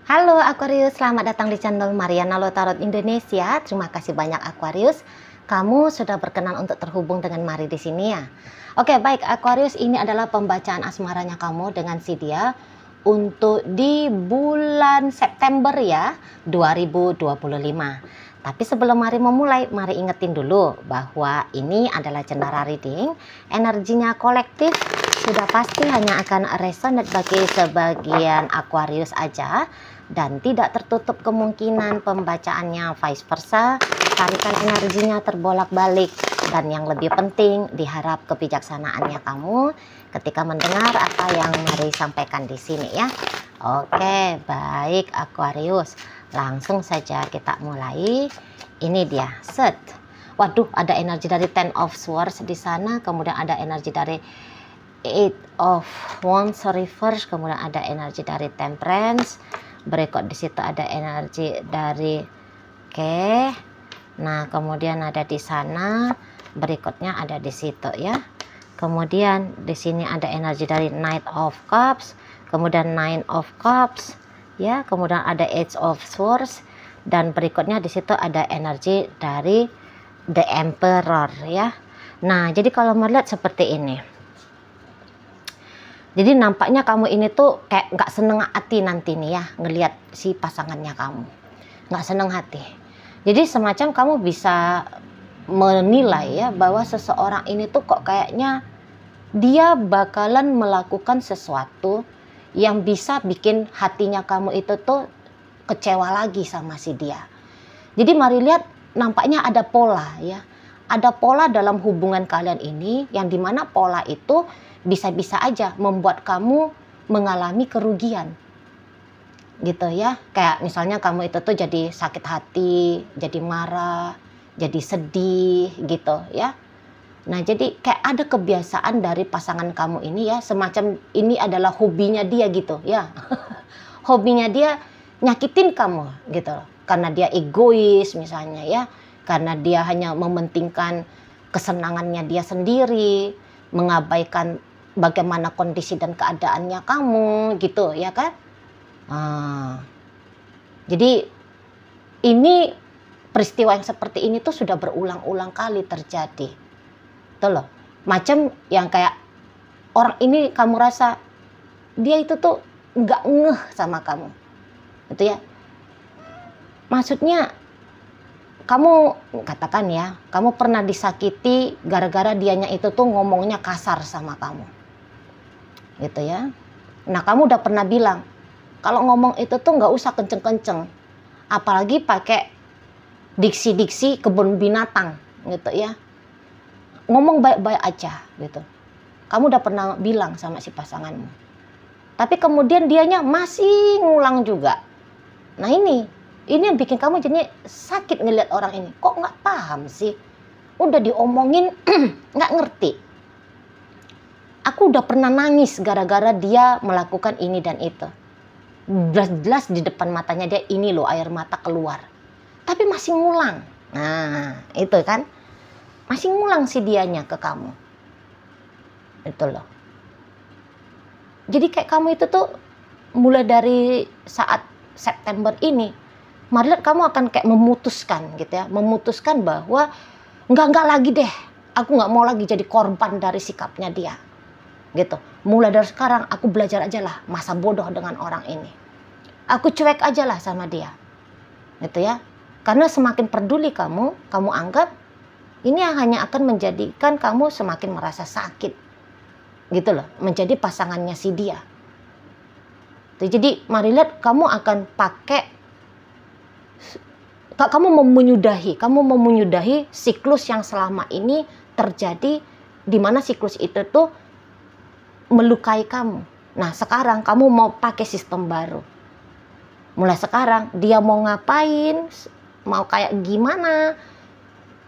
Halo Aquarius, selamat datang di channel Mariana Lo Tarot Indonesia. Terima kasih banyak Aquarius, kamu sudah berkenan untuk terhubung dengan Mari di sini ya. Oke, baik Aquarius, ini adalah pembacaan asmaranya kamu dengan si dia untuk di bulan September ya, 2025. Tapi sebelum Mari memulai, Mari ingetin dulu bahwa ini adalah general reading, energinya kolektif. Sudah pasti hanya akan resonate bagi sebagian Aquarius aja dan tidak tertutup kemungkinan pembacaannya vice versa. Tarikan energinya terbolak-balik dan yang lebih penting diharap kebijaksanaannya kamu ketika mendengar apa yang Mari sampaikan di sini ya. Oke, baik Aquarius. Langsung saja kita mulai. Ini dia set. Waduh, ada energi dari Ten of Swords di sana, kemudian ada energi dari Eight of Wands reverse, kemudian ada energi dari Temperance, berikut di situ ada energi dari nah kemudian ada di sana, berikutnya ada di situ ya. Kemudian di sini ada energi dari Knight of Cups, kemudian Nine of Cups ya, kemudian ada Eight of Swords, dan berikutnya di situ ada energi dari The Emperor ya. Nah, jadi kalau melihat seperti ini, jadi nampaknya kamu ini tuh kayak nggak seneng hati nanti nih ya ngelihat si pasangannya kamu. Nggak seneng hati. Jadi semacam kamu bisa menilai ya bahwa seseorang ini tuh kok kayaknya dia bakalan melakukan sesuatu yang bisa bikin hatinya kamu itu tuh kecewa lagi sama si dia. Jadi mari lihat, nampaknya ada pola ya. Ada pola dalam hubungan kalian ini yang dimana pola itu bisa-bisa aja membuat kamu mengalami kerugian gitu ya. Kayak misalnya kamu itu tuh jadi sakit hati, jadi marah, jadi sedih gitu ya. Nah, jadi kayak ada kebiasaan dari pasangan kamu ini ya, semacam ini adalah hobinya dia gitu ya. Hobinya dia nyakitin kamu gitu loh. Karena dia egois misalnya ya, karena dia hanya mementingkan kesenangannya dia sendiri, mengabaikan bagaimana kondisi dan keadaannya kamu gitu ya kan. Jadi ini peristiwa yang seperti ini tuh sudah berulang-ulang kali terjadi tuh loh. Macam yang kayak orang ini kamu rasa dia itu tuh nggak ngeh sama kamu gitu ya. Maksudnya kamu katakan ya, kamu pernah disakiti gara-gara dianya itu tuh ngomongnya kasar sama kamu gitu ya. Nah, kamu udah pernah bilang kalau ngomong itu tuh nggak usah kenceng-kenceng, apalagi pakai diksi-diksi kebun binatang gitu ya. Ngomong baik-baik aja gitu. Kamu udah pernah bilang sama si pasanganmu, tapi kemudian dianya masih ngulang juga. Nah, ini yang bikin kamu jadi sakit ngelihat orang ini. Kok nggak paham sih? Udah diomongin nggak ngerti. Aku udah pernah nangis gara-gara dia melakukan ini dan itu. Jelas-jelas di depan matanya dia ini loh air mata keluar. Tapi masih ngulang. Nah, itu kan. Masih ngulang si dianya ke kamu. Itu loh. Jadi kayak kamu itu tuh mulai dari saat September ini, mari lihat kamu akan kayak memutuskan gitu ya. Memutuskan bahwa enggak lagi deh. Aku nggak mau lagi jadi korban dari sikapnya dia. Gitu. Mulai dari sekarang aku belajar aja lah masa bodoh dengan orang ini. Aku cuek aja lah sama dia. Gitu ya. Karena semakin peduli kamu anggap ini hanya akan menjadikan kamu semakin merasa sakit. Gitu loh, menjadi pasangannya si dia. Jadi mari lihat kamu akan pakai, kamu menyudahi siklus yang selama ini terjadi, di mana siklus itu tuh melukai kamu. Nah, sekarang kamu mau pakai sistem baru. Mulai sekarang dia mau ngapain, mau kayak gimana,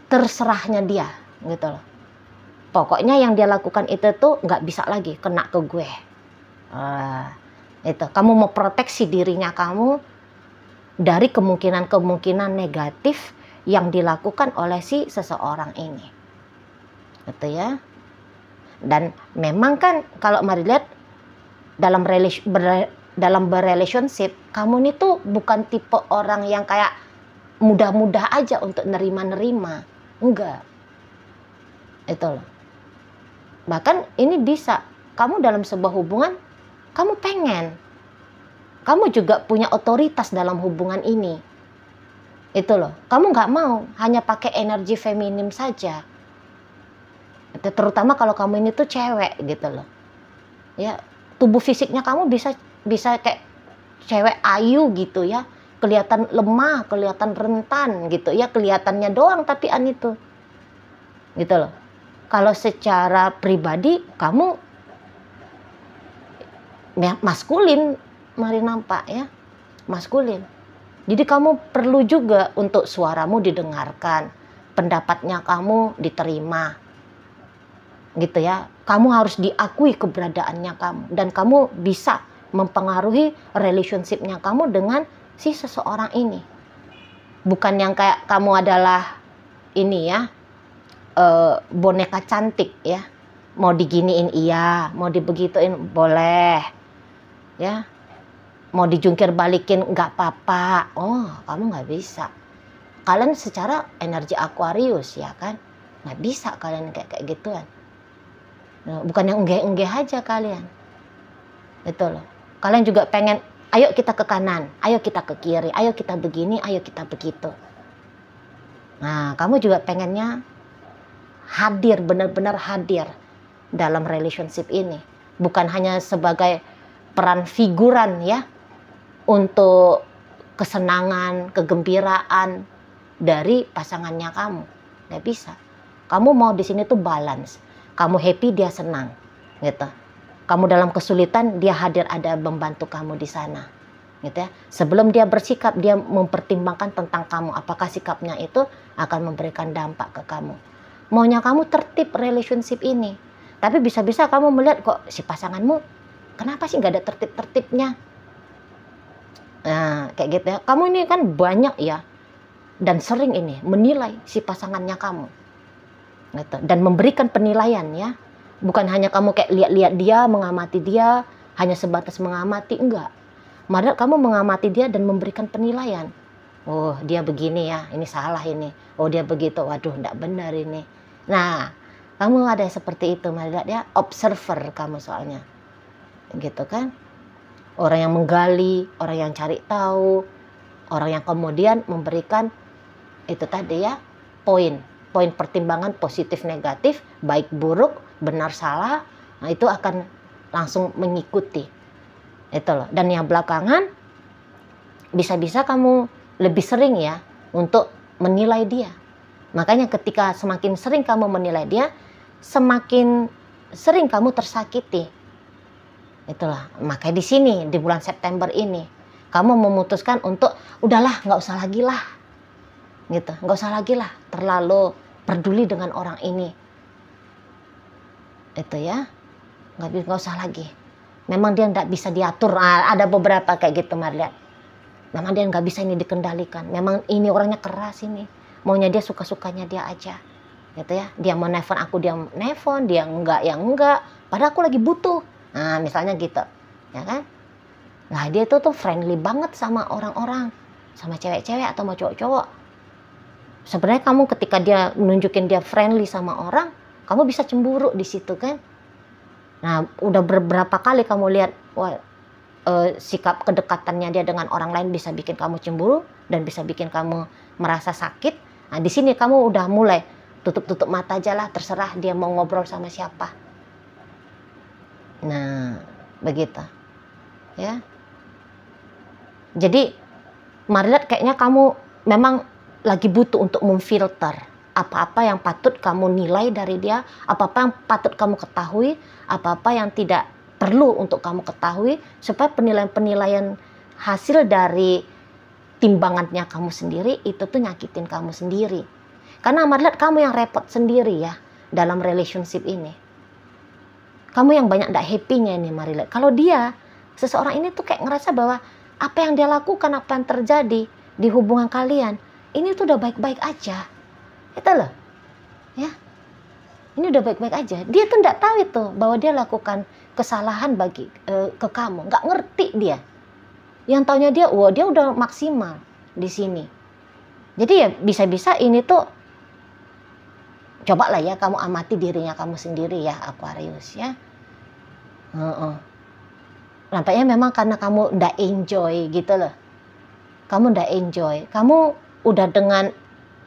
terserahnya dia gitu loh. Pokoknya yang dia lakukan itu tuh nggak bisa lagi kena ke gue. Itu kamu mau proteksi dirinya kamu dari kemungkinan-kemungkinan negatif yang dilakukan oleh si seseorang ini. Gitu ya. Dan memang kan kalau mari lihat dalam dalam berrelationship, kamu ini tuh bukan tipe orang yang kayak mudah-mudah aja untuk nerima-nerima. Enggak. Itu loh. Bahkan ini bisa, kamu dalam sebuah hubungan, kamu pengen. Kamu juga punya otoritas dalam hubungan ini. Itu loh. Kamu nggak mau hanya pakai energi feminim saja. Terutama kalau kamu ini tuh cewek gitu loh. Ya, tubuh fisiknya kamu bisa kayak cewek ayu gitu ya. Kelihatan lemah, kelihatan rentan gitu ya. Kelihatannya doang tapi itu. Gitu loh. Kalau secara pribadi kamu maskulin, mari nampak ya. Maskulin. Jadi kamu perlu juga untuk suaramu didengarkan. Pendapatnya kamu diterima. Gitu ya, kamu harus diakui keberadaannya kamu, dan kamu bisa mempengaruhi relationship-nya kamu dengan si seseorang ini. Bukan yang kayak kamu adalah ini ya, boneka cantik ya, mau diginiin iya, mau dibegituin boleh ya, mau dijungkir balikin nggak apa-apa. Oh, kamu nggak bisa. Kalian secara energi Aquarius ya kan, nggak bisa kalian kayak gituan. Bukan yang enggeh-enggeh aja kalian. Itu loh. Kalian juga pengen, ayo kita ke kanan, ayo kita ke kiri, ayo kita begini, ayo kita begitu. Nah, kamu juga pengennya hadir, benar-benar hadir dalam relationship ini. Bukan hanya sebagai peran figuran ya, untuk kesenangan, kegembiraan dari pasangannya kamu. Nggak bisa. Kamu mau di sini tuh balance. Kamu happy, dia senang, gitu. Kamu dalam kesulitan, dia hadir, ada membantu kamu di sana, gitu ya. Sebelum dia bersikap, dia mempertimbangkan tentang kamu, apakah sikapnya itu akan memberikan dampak ke kamu. Maunya kamu tertib relationship ini, tapi bisa-bisa kamu melihat kok si pasanganmu, kenapa sih nggak ada tertib-tertibnya? Nah, kayak gitu ya. Kamu ini kan banyak ya, dan sering ini menilai si pasangannya kamu. Gitu. Dan memberikan penilaian ya, bukan hanya kamu kayak lihat-lihat dia, mengamati dia, hanya sebatas mengamati, enggak. Malah kamu mengamati dia dan memberikan penilaian. Oh, dia begini ya, ini salah ini. Oh, dia begitu, waduh, enggak benar ini. Nah, kamu ada seperti itu, malah dia observer kamu soalnya, gitu kan? Orang yang menggali, orang yang cari tahu, orang yang kemudian memberikan itu tadi ya, poin pertimbangan positif negatif, baik buruk, benar salah, nah itu akan langsung mengikuti. Itu loh. Dan yang belakangan bisa-bisa kamu lebih sering ya untuk menilai dia. Makanya ketika semakin sering kamu menilai dia, semakin sering kamu tersakiti. Itulah. Makanya di sini di bulan September ini kamu memutuskan untuk udahlah, nggak usah lagi lah. Gitu, nggak usah lagi lah terlalu peduli dengan orang ini. Itu ya, nggak usah lagi. Memang dia nggak bisa diatur. Ada beberapa kayak gitu, Marliat. Memang dia nggak bisa ini dikendalikan. Memang ini orangnya keras ini. Maunya dia suka-sukanya dia aja. Gitu ya. Dia mau nelfon aku, dia nelfon. Dia enggak, ya enggak. Padahal aku lagi butuh. Nah, misalnya gitu. Ya kan? Nah, dia itu tuh friendly banget sama orang-orang. Sama cewek-cewek atau sama cowok-cowok. Sebenarnya kamu ketika dia nunjukin dia friendly sama orang, kamu bisa cemburu di situ kan. Nah, udah beberapa kali kamu lihat sikap kedekatannya dia dengan orang lain bisa bikin kamu cemburu dan bisa bikin kamu merasa sakit. Nah, di sini kamu udah mulai tutup mata aja lah, terserah dia mau ngobrol sama siapa. Nah, begitu. Ya. Jadi, Marliat kayaknya kamu memang lagi butuh untuk memfilter apa-apa yang patut kamu nilai dari dia, apa-apa yang patut kamu ketahui, apa-apa yang tidak perlu untuk kamu ketahui, supaya penilaian-penilaian hasil dari timbangannya kamu sendiri itu tuh nyakitin kamu sendiri. Karena Marliat kamu yang repot sendiri ya dalam relationship ini. Kamu yang banyak gak happy-nya ini Marliat. Kalau dia, seseorang ini tuh kayak ngerasa bahwa apa yang dia lakukan, apa yang terjadi di hubungan kalian, ini tuh udah baik-baik aja. Itu loh. Ya. ini udah baik-baik aja. Dia tuh nggak tahu itu bahwa dia lakukan kesalahan ke kamu, nggak ngerti dia. Yang taunya dia, wah dia udah maksimal di sini. Jadi ya bisa-bisa ini tuh, coba lah ya kamu amati dirinya kamu sendiri ya Aquarius ya. Nampaknya memang karena kamu ndak enjoy gitu loh. Kamu ndak enjoy. Kamu udah dengan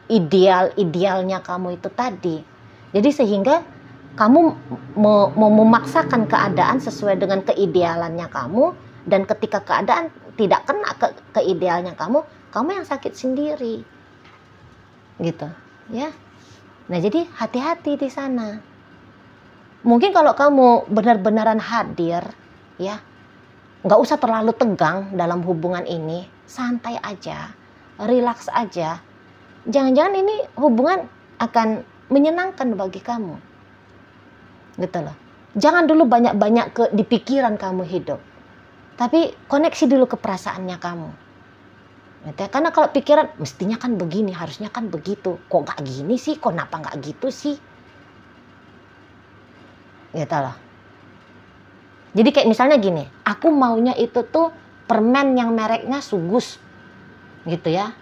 idealnya kamu itu tadi. Jadi sehingga kamu memaksakan keadaan sesuai dengan keidealannya kamu, dan ketika keadaan tidak kena keidealnya kamu yang sakit sendiri. Gitu, ya. Nah, jadi hati-hati di sana. Mungkin kalau kamu benar-benaran hadir, ya, nggak usah terlalu tegang dalam hubungan ini, santai aja, relax aja. Jangan-jangan ini hubungan akan menyenangkan bagi kamu, gitu loh. Jangan dulu banyak-banyak di pikiran kamu hidup, tapi koneksi dulu ke perasaannya kamu. Gitu ya. Karena kalau pikiran mestinya kan begini, harusnya kan begitu, kok nggak gini sih, kok kenapa nggak gitu sih, gitu loh. Jadi kayak misalnya gini, aku maunya itu tuh permen yang mereknya Sugus, gitu ya.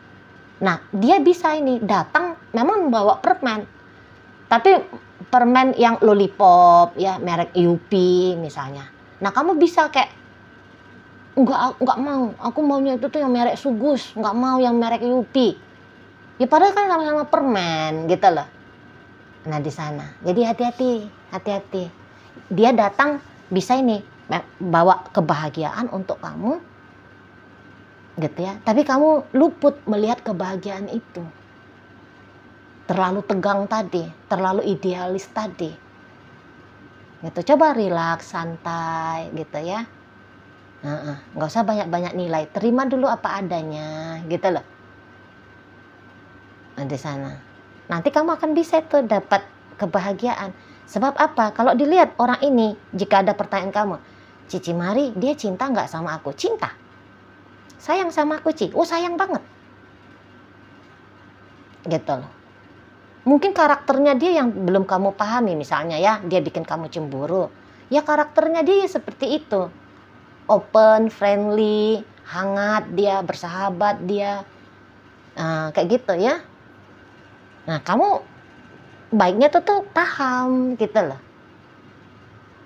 Nah, dia bisa ini datang memang membawa permen, tapi permen yang lollipop ya, merek Yupi misalnya. Nah, kamu bisa kayak enggak mau, aku maunya itu tuh yang merek Sugus, enggak mau yang merek Yupi. Ya padahal kan sama-sama permen gitu loh. Nah, di sana. Jadi hati-hati. Dia datang bisa ini bawa kebahagiaan untuk kamu, gitu ya. Tapi kamu luput melihat kebahagiaan itu. Terlalu tegang tadi, terlalu idealis tadi. Gitu. Coba relax, santai, gitu ya. Nggak usah banyak-banyak nilai. Terima dulu apa adanya, gitu loh. Nah, di sana. Nanti kamu akan bisa tuh dapat kebahagiaan. Sebab apa? Kalau dilihat orang ini, jika ada pertanyaan kamu, Cici Mari, dia cinta nggak sama aku? Cinta. Sayang sama aku, Ci? Oh, sayang banget. Gitu loh. Mungkin karakternya dia yang belum kamu pahami, misalnya ya, dia bikin kamu cemburu. Ya karakternya dia seperti itu. Open, friendly, hangat dia, bersahabat dia. Kayak gitu ya. Nah, kamu baiknya tuh paham gitu loh.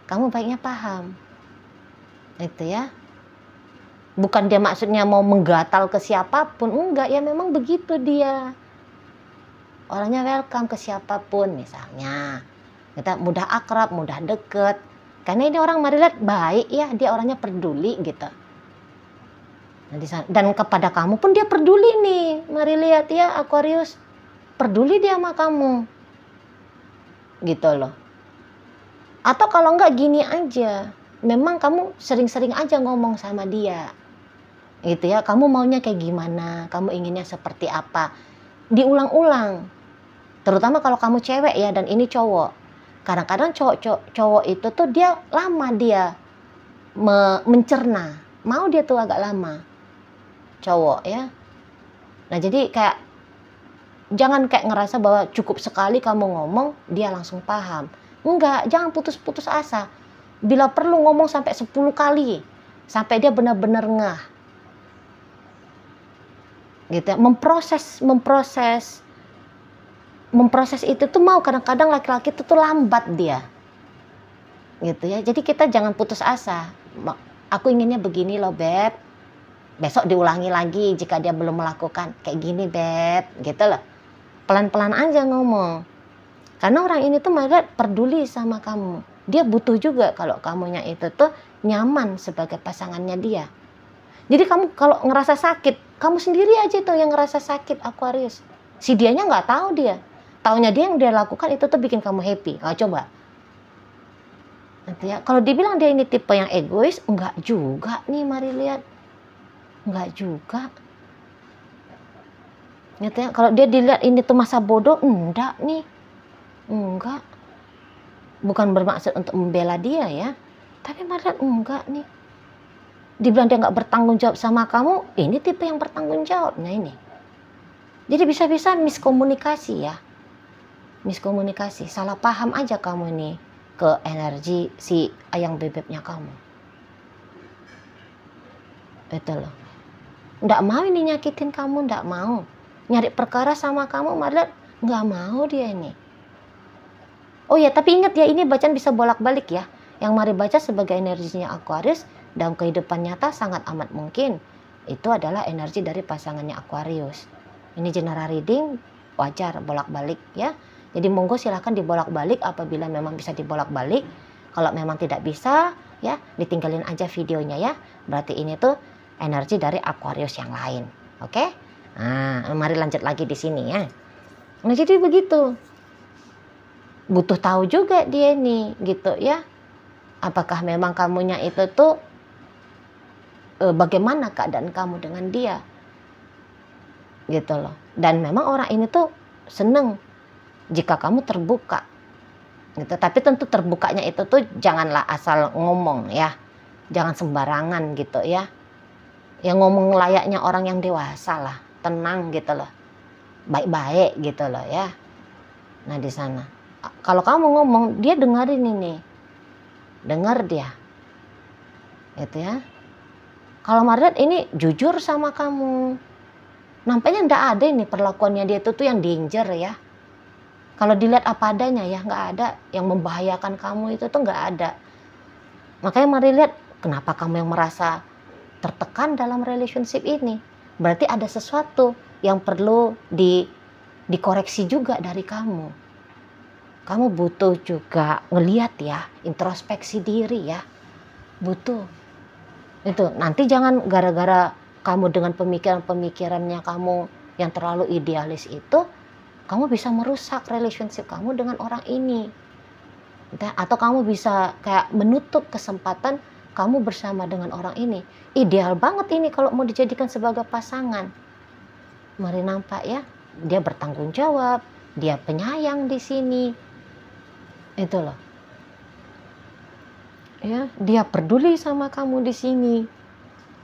Kamu baiknya paham. Itu ya. Bukan dia maksudnya mau menggatal ke siapapun, enggak, ya memang begitu dia. Orangnya welcome ke siapapun misalnya. Kita mudah akrab, mudah deket. Karena ini orang Mari lihat baik ya, dia orangnya peduli gitu. Dan kepada kamu pun dia peduli nih, Mari lihat ya Aquarius. Peduli dia sama kamu. Gitu loh. Atau kalau enggak gini aja, memang kamu sering-sering aja ngomong sama dia. Gitu ya, kamu maunya kayak gimana, kamu inginnya seperti apa. Diulang-ulang. Terutama kalau kamu cewek ya, dan ini cowok. Kadang-kadang cowok itu tuh dia lama dia mencerna. Mau dia tuh agak lama. Cowok ya. Nah, jadi kayak jangan kayak ngerasa bahwa cukup sekali kamu ngomong, dia langsung paham. Enggak, jangan putus-putus asa. Bila perlu ngomong sampai 10 kali. Sampai dia benar-benar ngeh. Gitu ya. Memproses itu tuh mau kadang-kadang laki-laki itu tuh lambat dia. Gitu ya. Jadi kita jangan putus asa. Aku inginnya begini loh, Beb. Besok diulangi lagi jika dia belum melakukan. Kayak gini, Beb. Gitu loh. Pelan-pelan aja ngomong. Karena orang ini tuh mereka peduli sama kamu. Dia butuh juga kalau kamunya itu tuh nyaman sebagai pasangannya dia. Jadi kamu kalau ngerasa sakit, kamu sendiri aja tuh yang ngerasa sakit Aquarius. Si dianya nggak tahu dia. Taunya dia yang dia lakukan itu tuh bikin kamu happy. Coba. Nanti ya, kalau dibilang dia ini tipe yang egois, enggak juga nih, Mari lihat. Enggak juga. Gitu ya, kalau dia dilihat ini tuh masa bodoh, enggak nih. Enggak. Bukan bermaksud untuk membela dia ya. Tapi Mari lihat enggak nih. Dibilang dia nggak bertanggung jawab sama kamu, ini tipe yang bertanggung jawabnya ini. Jadi bisa-bisa miskomunikasi ya. miskomunikasi, salah paham aja kamu nih ke energi si ayang bebeknya kamu. Itu loh. Nggak mau ini nyakitin kamu, nggak mau. Nyari perkara sama kamu, malah nggak mau dia ini. Oh ya, tapi ingat ya, ini bacaan bisa bolak-balik ya. Yang mari baca sebagai energinya Aquarius dalam kehidupan nyata sangat amat mungkin itu adalah energi dari pasangannya Aquarius. Ini general reading, wajar bolak-balik ya. Jadi monggo silahkan dibolak-balik apabila memang bisa dibolak-balik. Kalau memang tidak bisa ya ditinggalin aja videonya ya. Berarti ini tuh energi dari Aquarius yang lain. Oke? Nah, mari lanjut lagi di sini ya. Nah, jadi begitu. Butuh tahu juga dia nih gitu ya. Apakah memang kamunya itu tuh bagaimana keadaan kamu dengan dia? Gitu loh. Dan memang orang ini tuh seneng jika kamu terbuka gitu. Tapi tentu terbukanya itu tuh janganlah asal ngomong ya, jangan sembarangan gitu ya. Yang ngomong layaknya orang yang dewasa lah, tenang gitu loh, baik-baik gitu loh ya. Nah di sana kalau kamu ngomong dia dengerin ini, dengar dia gitu ya. Kalau Maret ini jujur sama kamu, nampaknya ndak ada ini perlakuannya dia itu tuh yang danger ya. Kalau dilihat apa adanya ya, nggak ada yang membahayakan kamu itu tuh nggak ada. Makanya mari lihat kenapa kamu yang merasa tertekan dalam relationship ini. Berarti ada sesuatu yang perlu dikoreksi juga dari kamu. Kamu butuh juga ngelihat ya, introspeksi diri ya. Butuh. Itu nanti jangan gara-gara kamu dengan pemikiran-pemikirannya kamu yang terlalu idealis itu, kamu bisa merusak relationship kamu dengan orang ini. Atau kamu bisa kayak menutup kesempatan kamu bersama dengan orang ini. Ideal banget ini kalau mau dijadikan sebagai pasangan. Mari nampak ya, dia bertanggung jawab, dia penyayang di sini. Itu loh. Ya, dia peduli sama kamu di sini.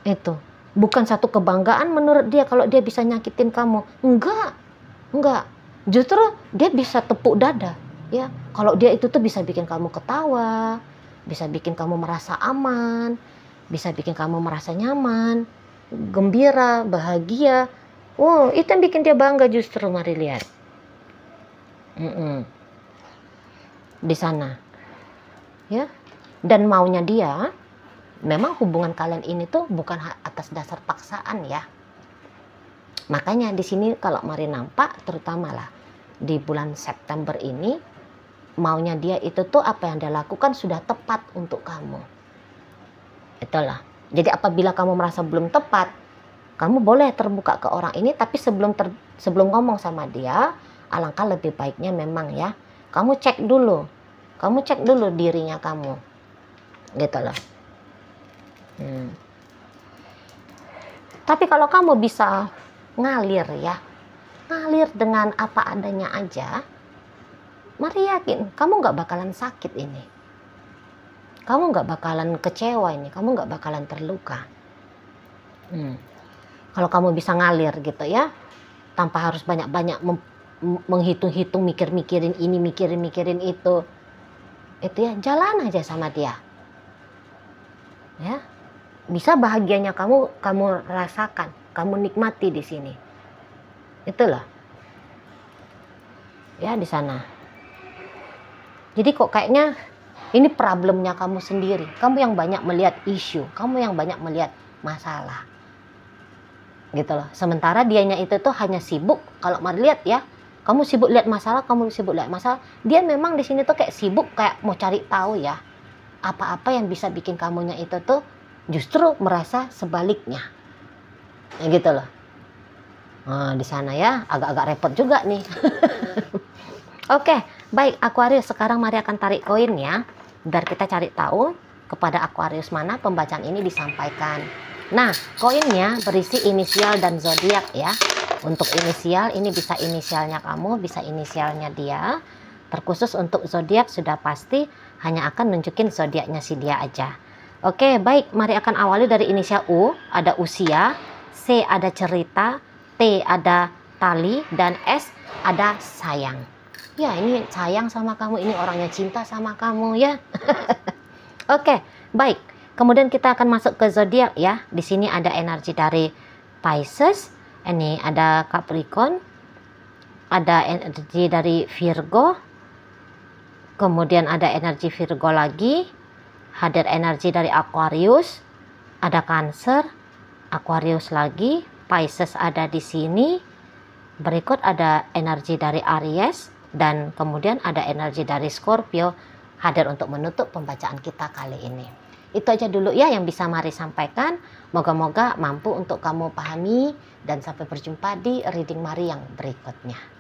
Itu. Bukan satu kebanggaan menurut dia kalau dia bisa nyakitin kamu. Enggak. Justru dia bisa tepuk dada ya. Kalau dia itu tuh bisa bikin kamu ketawa, bisa bikin kamu merasa aman, bisa bikin kamu merasa nyaman, gembira, bahagia. Wow, itu yang bikin dia bangga justru. Mari lihat di sana ya. Dan maunya dia memang hubungan kalian ini tuh bukan atas dasar paksaan ya. Makanya di sini kalau mari nampak, terutama lah di bulan September ini, maunya dia itu tuh apa yang dia lakukan sudah tepat untuk kamu. Itulah. Jadi apabila kamu merasa belum tepat, kamu boleh terbuka ke orang ini, tapi sebelum ngomong sama dia, alangkah lebih baiknya memang ya, kamu cek dulu dirinya kamu, gitu loh. Tapi kalau kamu bisa ngalir ya, ngalir dengan apa adanya aja, mari yakin kamu nggak bakalan sakit ini, kamu nggak bakalan kecewa ini, kamu nggak bakalan terluka. Kalau kamu bisa ngalir gitu ya, tanpa harus banyak-banyak menghitung-hitung, mikirin ini, mikirin itu ya, jalan aja sama dia ya. Bisa bahagianya kamu rasakan, kamu nikmati di sini. Itulah ya di sana. Jadi kok kayaknya ini problemnya kamu sendiri, kamu yang banyak melihat isu, kamu yang banyak melihat masalah, gitu loh. Sementara dianya itu tuh hanya sibuk. Kalau mari lihat ya, kamu sibuk lihat masalah, dia memang di sini tuh kayak sibuk, kayak mau cari tahu ya, apa-apa yang bisa bikin kamunya itu tuh justru merasa sebaliknya, ya gitu loh. Nah, di sana ya agak-agak repot juga nih. Oke, baik Aquarius, sekarang mari akan tarik koin ya, biar kita cari tahu kepada Aquarius mana pembacaan ini disampaikan. Nah, koinnya berisi inisial dan zodiak ya. Untuk inisial ini bisa inisialnya kamu, bisa inisialnya dia. Terkhusus untuk zodiak sudah pasti hanya akan nunjukin zodiaknya si dia aja. Oke, baik, mari akan awali dari inisial U, ada usia, C ada cerita, T ada tali, dan S ada sayang. Ya, ini sayang sama kamu, ini orangnya cinta sama kamu ya. Oke, baik. Kemudian kita akan masuk ke zodiak ya. Di sini ada energi dari Pisces, ini ada Capricorn, ada energi dari Virgo, kemudian ada energi Virgo lagi, hadir energi dari Aquarius, ada Cancer, Aquarius lagi, Pisces ada di sini. Berikut ada energi dari Aries dan kemudian ada energi dari Scorpio hadir untuk menutup pembacaan kita kali ini. Itu aja dulu ya yang bisa Mari sampaikan. Moga-moga mampu untuk kamu pahami dan sampai berjumpa di reading Mari yang berikutnya.